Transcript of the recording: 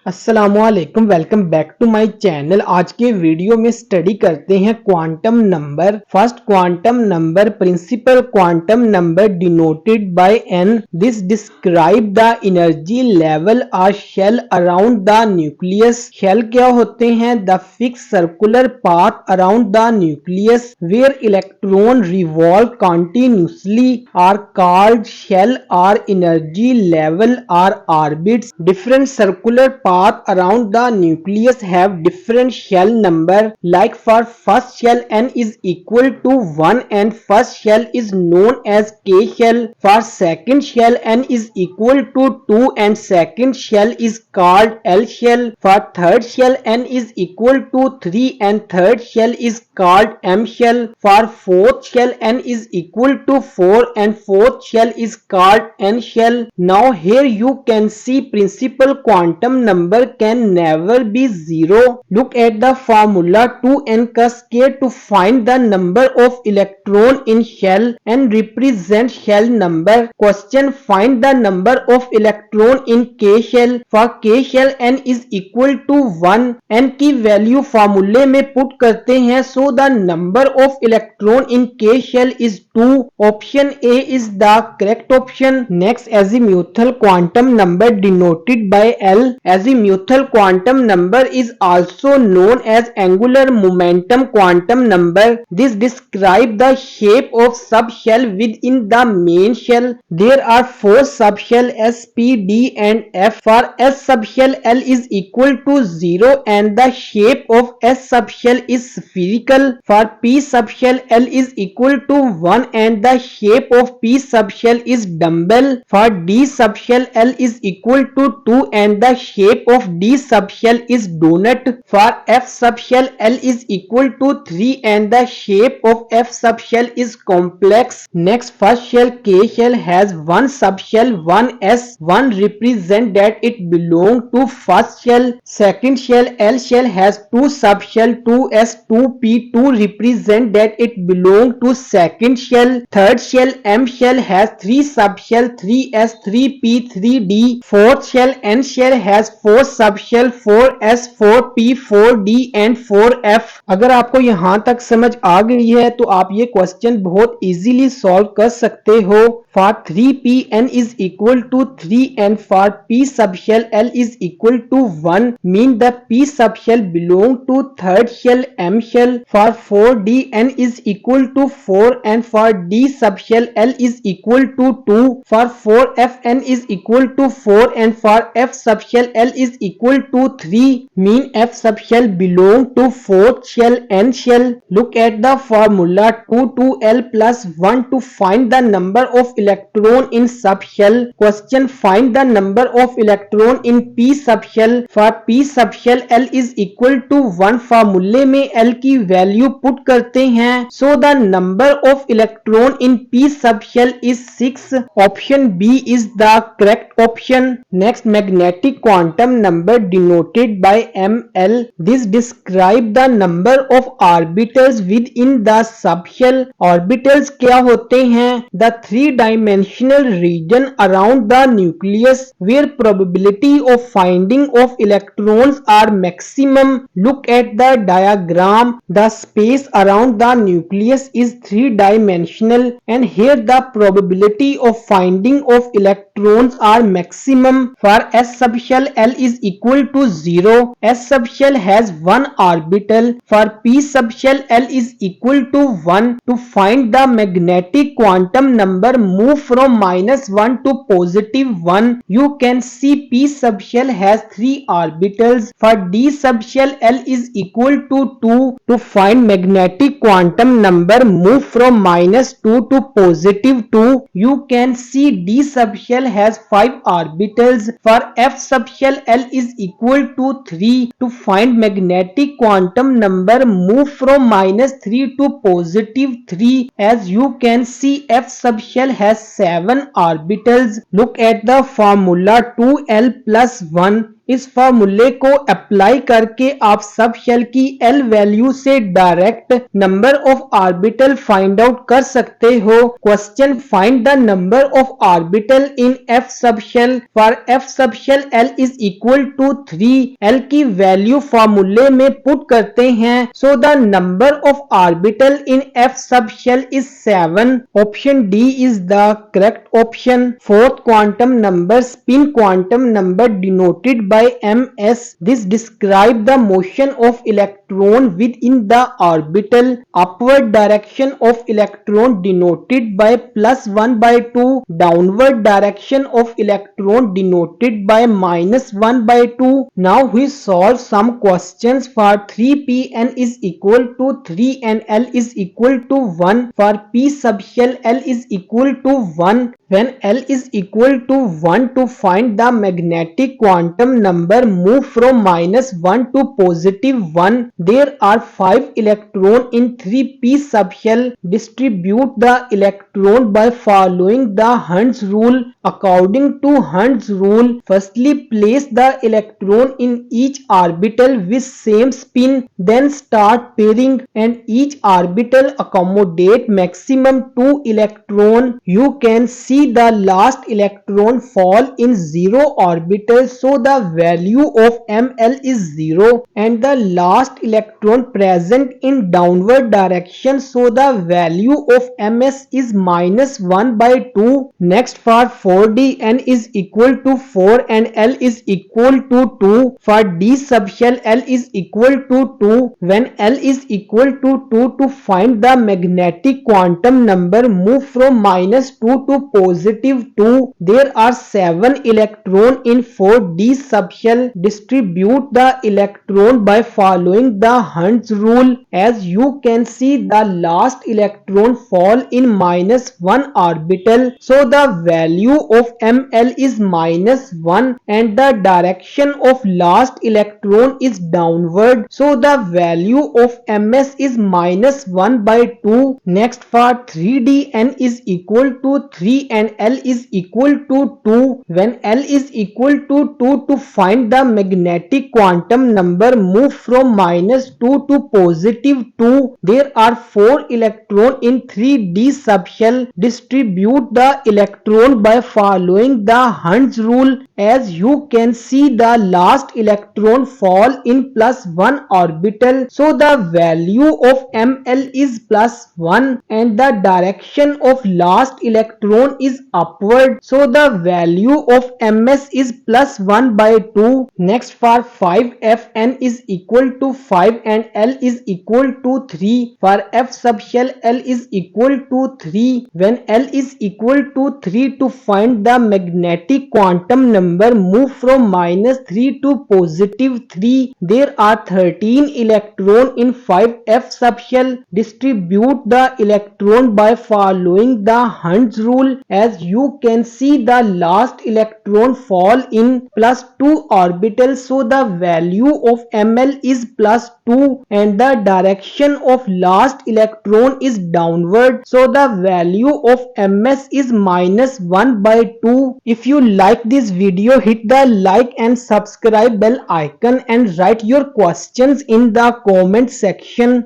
अस्सलामुअलैकुम, welcome back to my channel. आज के वीडियो में स्टडी करते हैं quantum number. First quantum number, principal quantum number denoted by N. This describe the energy level और shell around the nucleus. Shell क्या होते हैं? The fix circular path around the nucleus where electron revolve continuously are called shell और energy level और orbits. Different circular path around the nucleus have different shell number. Like for first shell n is equal to 1 and first shell is known as K shell. For second shell n is equal to 2 and second shell is called L shell. For third shell n is equal to 3 and third shell is called M shell. For fourth shell n is equal to 4 and fourth shell is called N shell. Now here you can see principal quantum number can never be zero. Look at the formula 2n का square to find the number of electron in shell and represent shell number. Question: find the number of electron in K shell. For K shell n is equal to 1. n की value फॉर्मूले में put करते हैं, so the number of electron in K shell is 2. Option A is the correct option. Next, azimuthal quantum number denoted by L. Azimuthal quantum number is also known as angular momentum quantum number. This describes the shape of subshell within the main shell. There are 4 subshell S, P, D and F. For S subshell, L is equal to 0 and the shape of S subshell is spherical. For P subshell, L is equal to 1 and the shape of P subshell is dumbbell. For D subshell, L is equal to 2 and the shape of D subshell is donut. For F subshell, L is equal to 3 and the shape of F subshell is complex. Next, first shell K shell has one subshell 1s. 1 represent that it belong to first shell. Second shell L shell has two subshell 2s 2p. 2 represent that it belong to second shell. Third shell M shell has three subshell 3s 3p 3d. Fourth shell N shell has 4 subshell 4s 4p 4d and 4f। अगर आपको यहाँ तक समझ आ गई है तो आप ये क्वेश्चन बहुत इजीली सॉल्व कर सकते हो। For 3pn is equal to 3 and for p subshell L is equal to 1 mean the p subshell belong to third shell M shell. For 4dn is equal to 4 and for d subshell L is equal to 2. For 4fn is equal to 4 and for f subshell L is equal to 3 mean f subshell belong to fourth shell N shell. Look at the formula 2 2l plus 1 to find the number of electron in subshell. Question: find the number of electron in p subshell. For p subshell L is equal to 1 फार्मूले में L की value put करते हैं, so the number of electron in p subshell is 6. Option B is the correct option. Next, magnetic quantum number denoted by ml. This describe the number of orbitals within the subshell. Orbitals क्या होते हैं? The three-dimensional region around the nucleus where probability of finding of electrons are maximum. Look at the diagram. The space around the nucleus is three-dimensional and here the probability of finding of electrons are maximum. For s subshell L is equal to 0. S subshell has one orbital. For p subshell L is equal to 1. To find the magnetic quantum number, move from -1 to +1. You can see p subshell has 3 orbitals. For d subshell L is equal to 2. To find magnetic quantum number, move from -2 to +2. You can see d subshell has 5 orbitals. For f subshell L is equal to 3. To find magnetic quantum number, move from -3 to +3. As you can see, f subshell has 7 orbitals. Look at the formula 2l plus 1 इस फॉर्मूले को apply करके आप सब shell की L value से direct number of orbital find out कर सकते हो। Question, find the number of orbital in F sub shell for F sub shell L is equal to 3। L की वैल्यू फॉर्मूले में पुट करते हैं। So the number of orbital in F sub shell is 7। Option D is the correct option. Fourth quantum number, spin quantum number denoted by ms. This describe the motion of electron within the orbital. Upward direction of electron denoted by +1/2. Downward direction of electron denoted by -1/2. Now we solve some questions for 3p n is equal to 3 and L is equal to 1. For p sub shell L is equal to 1. When L is equal to 1, to find the magnetic quantum number move from -1 to +1. There are 5 electrons in 3p subshell. Distribute the electron by following the Hund's rule. According to Hund's rule, firstly place the electron in each orbital with same spin, then start pairing, and each orbital accommodate maximum 2 electron. You can see the last electron fall in 0 orbital, so the value of ml is 0, and the last electron present in downward direction, so the value of ms is -1/2. Next, for 4d, n is equal to 4 and L is equal to 2. For d subshell L is equal to 2. When L is equal to 2, to find the magnetic quantum number move from -2 to +2. There are 7 electrons in 4d subshell. Distribute the electron by following the Hund's rule. As you can see, the last electron fall in -1 orbital, so the value of ml is -1, and the direction of last electron is downward, so the value of ms is -1/2. Next, for 3d, n is equal to 3 and L is equal to 2. When L is equal to 2, to find the magnetic quantum number move from -2 to +2. There are 4 electrons in 3d subshell. Distribute the electron by following the Hund's rule. As you can see, the last electron fall in +1 orbital, so the value of ml is +1, and the direction of last electron is upward, so the value of ms is +1/2. Next, for 5f, n is equal to 5 and L is equal to 3. For f subshell L is equal to 3. When L is equal to 3, to find the magnetic quantum number move from -3 to +3. There are 13 electrons in 5f subshell. Distribute the electron by following the Hund's rule. As you can see, the last electron fall in +2 orbital, so the value of ml is +2, and the direction of last electron is downward, so the value of ms is -1/2. If you like this video, hit the like and subscribe bell icon and write your questions in the comment section.